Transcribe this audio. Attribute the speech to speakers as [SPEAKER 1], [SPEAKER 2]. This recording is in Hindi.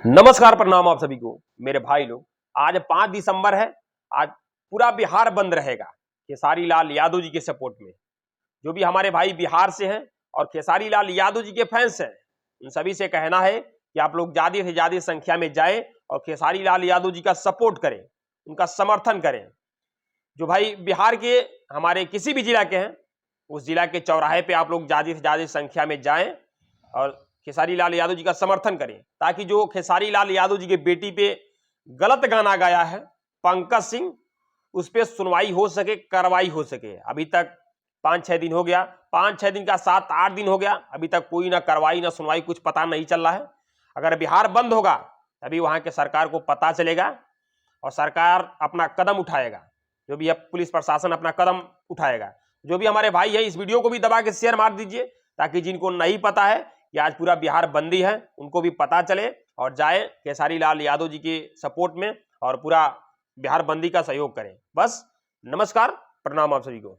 [SPEAKER 1] नमस्कार, प्रणाम आप सभी को मेरे भाई लोग। आज 5 दिसंबर है। आज पूरा बिहार बंद रहेगा खेसारी लाल यादव जी के सपोर्ट में। जो भी हमारे भाई बिहार से हैं और खेसारी लाल यादव जी के फैंस हैं, उन सभी से कहना है कि आप लोग ज्यादा से ज्यादा संख्या में जाएं और खेसारी लाल यादव जी का सपोर्ट करें, उनका समर्थन करें। जो भाई बिहार के हमारे किसी भी जिला के हैं, उस जिला के चौराहे पे आप लोग ज्यादा से ज्यादा संख्या में जाएं और खेसारी लाल यादव जी का समर्थन करें, ताकि जो खेसारी लाल यादव जी के बेटी पे गलत गाना गाया है पंकज सिंह, उस पर सुनवाई हो सके, कार्रवाई हो सके। अभी तक 5-6 दिन हो गया, 5-6 दिन का 7-8 दिन हो गया, अभी तक कोई ना कार्रवाई ना सुनवाई, कुछ पता नहीं चल रहा है। अगर बिहार बंद होगा तभी वहां के सरकार को पता चलेगा और सरकार अपना कदम उठाएगा। जो भी पुलिस प्रशासन अपना कदम उठाएगा। जो भी हमारे भाई है, इस वीडियो को भी दबा के शेयर मार दीजिए, ताकि जिनको नहीं पता है कि आज पूरा बिहार बंदी है, उनको भी पता चले और जाए खेसारी लाल यादव जी के सपोर्ट में और पूरा बिहार बंदी का सहयोग करें। बस नमस्कार, प्रणाम आप सभी को।